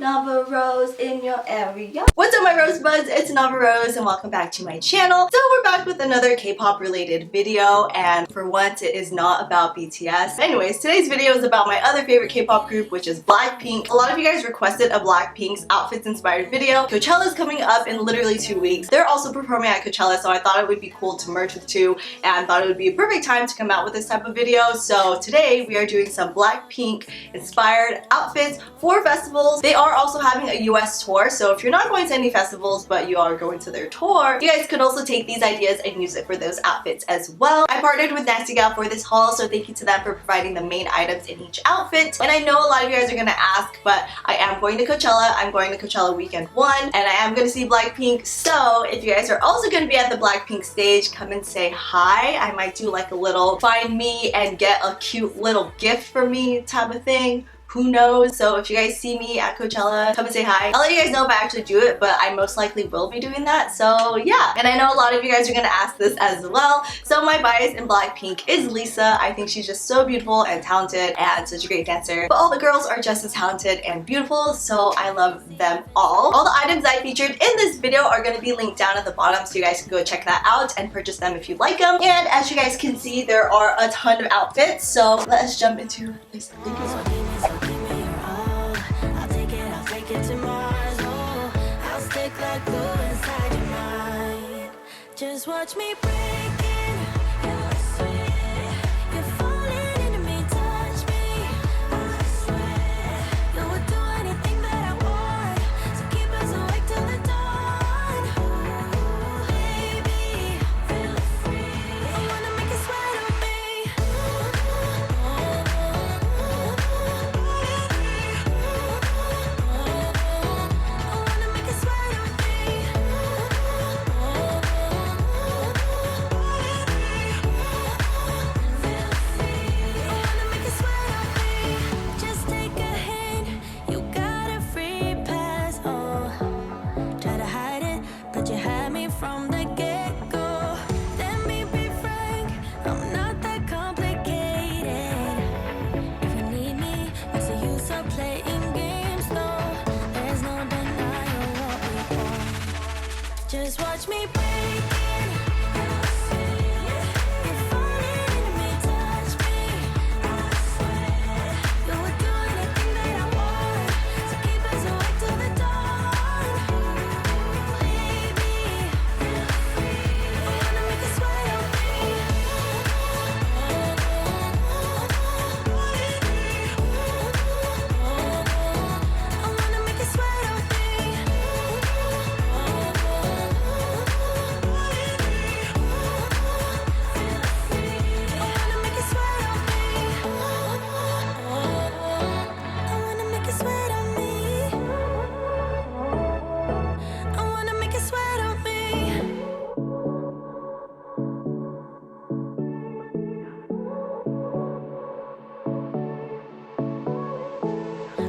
Nava Rose in your area. What's up my rosebuds? It's Nava Rose and welcome back to my channel. So we're back with another K-pop related video, and for once it is not about BTS. Anyways, today's video is about my other favorite K-pop group, which is BlackPink. A lot of you guys requested a BlackPink's outfits inspired video. Coachella is coming up in literally 2 weeks. They're also performing at Coachella, so I thought it would be cool to merge with two and thought it would be a perfect time to come out with this type of video. So today we are doing some BlackPink inspired outfits for festivals. They are also having a US tour, so if you're not going to any festivals but you are going to their tour, you guys could also take these ideas and use it for those outfits as well. I partnered with Yesstyle for this haul, so thank you to them for providing the main items in each outfit. And I know a lot of you guys are gonna ask, but I am going to Coachella. I'm going to Coachella weekend 1 and I am going to see BlackPink, so if you guys are also going to be at the BlackPink stage, come and say hi. I might do like a little find me and get a cute little gift for me type of thing. Who knows? So if you guys see me at Coachella, come and say hi. I'll let you guys know if I actually do it, but I most likely will be doing that. So yeah, and I know a lot of you guys are gonna ask this as well. So my bias in BlackPink is Lisa. I think she's just so beautiful and talented and such a great dancer. But all the girls are just as talented and beautiful, so I love them all. All the items I featured in this video are gonna be linked down at the bottom, so you guys can go check that out and purchase them if you like them. And as you guys can see, there are a ton of outfits, so let's jump into this video. Just watch me breaking. You're sweet. You're falling into me, touch me. I swear you would do anything that I want. So keep us awake till the dawn. Ooh, baby, feel free. I wanna make you sweat on me. I wanna make you sweat on me. From the get-go, let me be frank, I'm not that complicated. If you need me, what's the use of playing games? No, there's no denying what we want. Just watch me breaking. You're sweet. You're falling into me, touch me. I swear you would do anything that I want. So keep us awake till the dawn.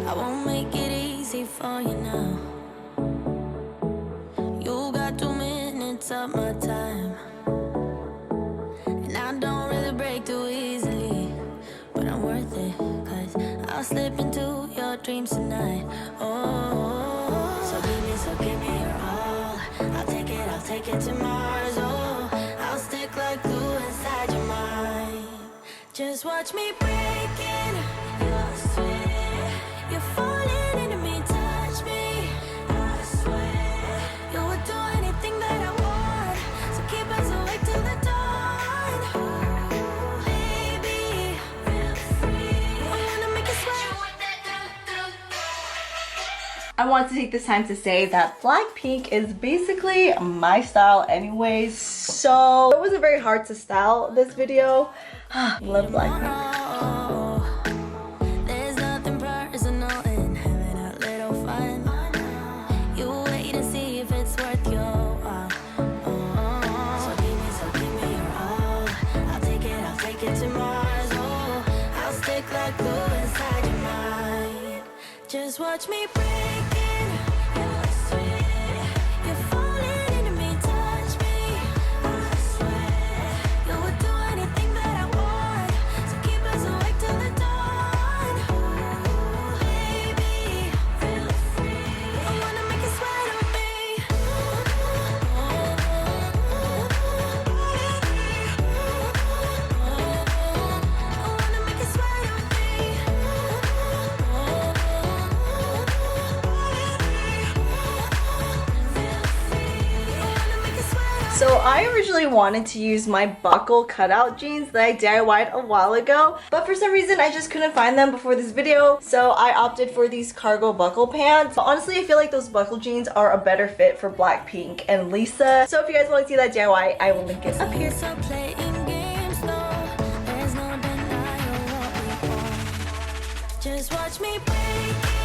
I won't make it easy for you now. You got 2 minutes of my time, and I don't really break too easily, but I'm worth it, cause I'll slip into your dreams tonight. Oh, so give me your all. I'll take it to Mars. Oh, I'll stick like glue inside your mind. Just watch me breaking. You're sweet. You're falling into me, touch me. I swear you would do anything that I want. So keep us awake till the dawn. Ooh, baby, feel free. I wanna make you sweat. I want to take this time to say that BlackPink is basically my style anyways, so it wasn't very hard to style this video. Love BlackPink. Just watch me breaking. You're sweet. You're falling into me, touch me. I swear you would do anything that I want. So keep us awake till the dawn. Ooh, baby, feel free. So I originally wanted to use my buckle cutout jeans that I DIY'd a while ago, but for some reason I just couldn't find them before this video, so I opted for these cargo buckle pants. But honestly, I feel like those buckle jeans are a better fit for BlackPink and Lisa. So if you guys want to see that DIY, I will link it up here. Just watch me break it.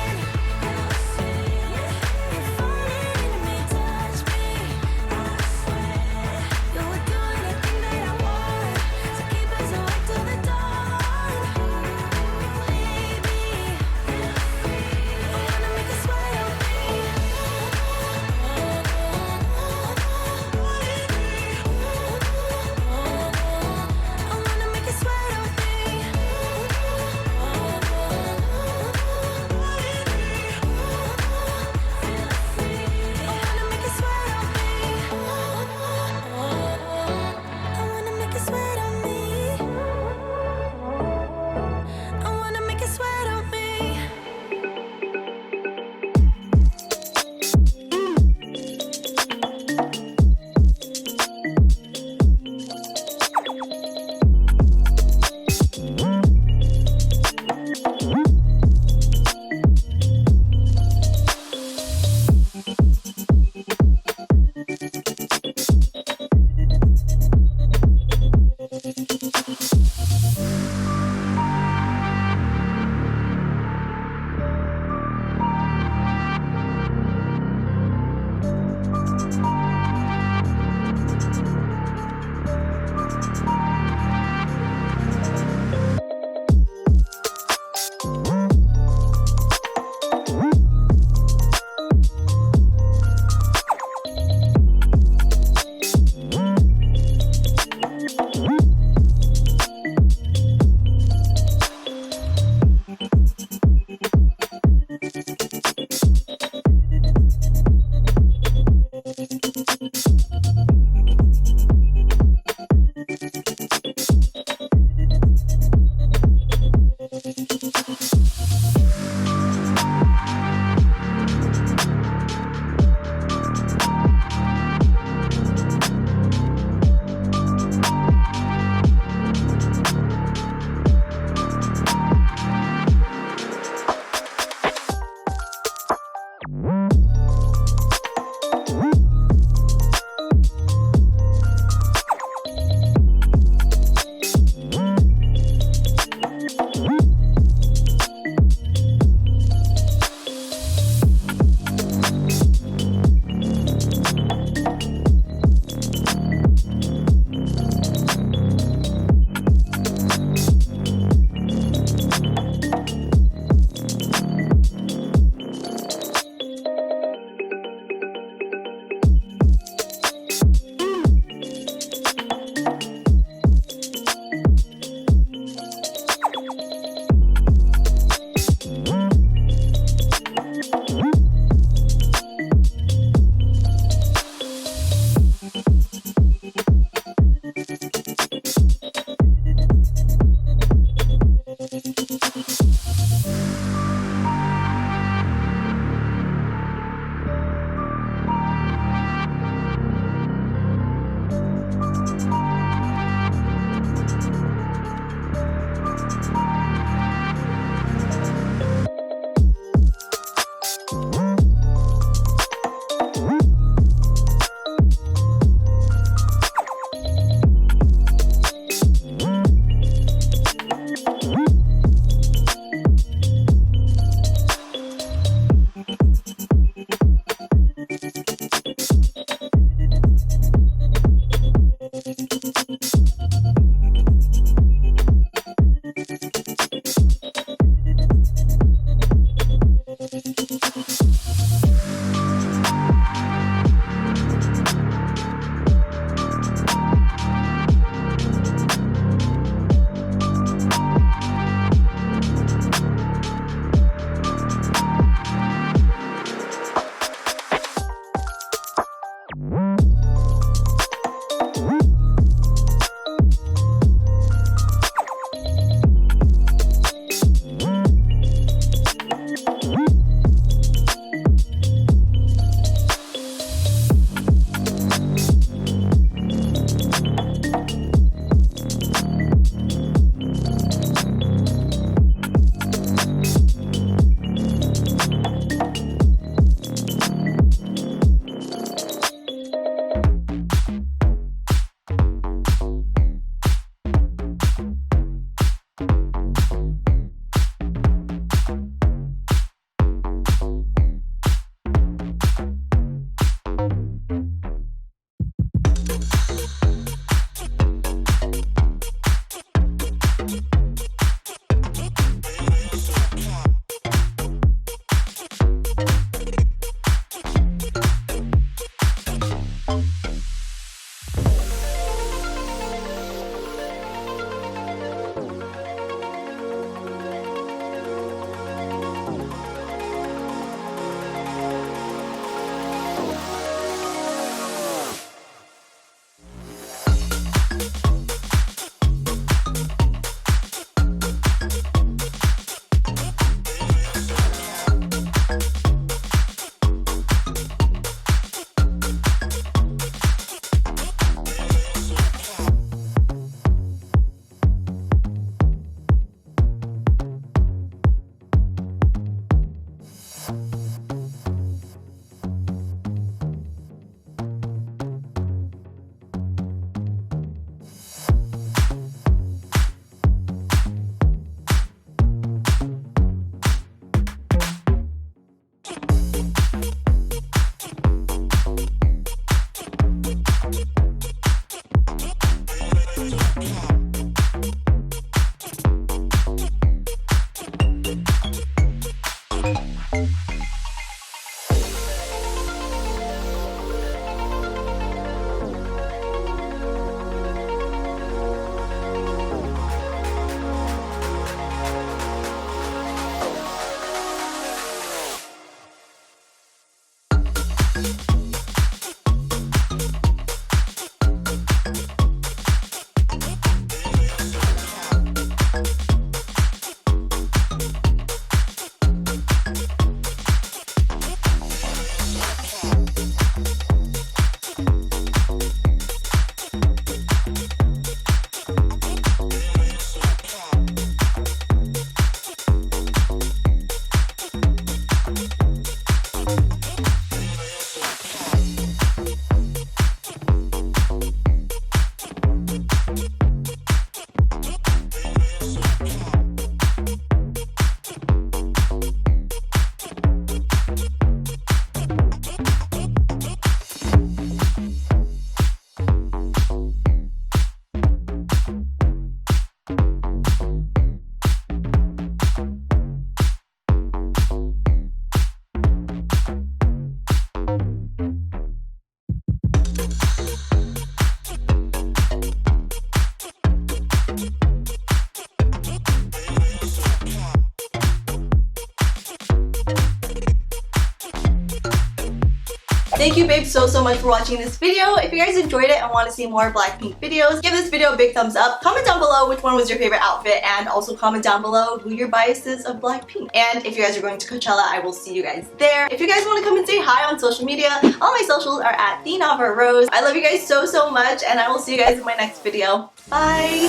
Thank you babes so much for watching this video. If you guys enjoyed it and want to see more Blackpink videos, give this video a big thumbs up. Comment down below which one was your favorite outfit, and also comment down below who your bias is of Blackpink. And if you guys are going to Coachella, I will see you guys there. If you guys want to come and say hi on social media, all my socials are at @TheNavaRose. I love you guys so much, and I will see you guys in my next video. Bye!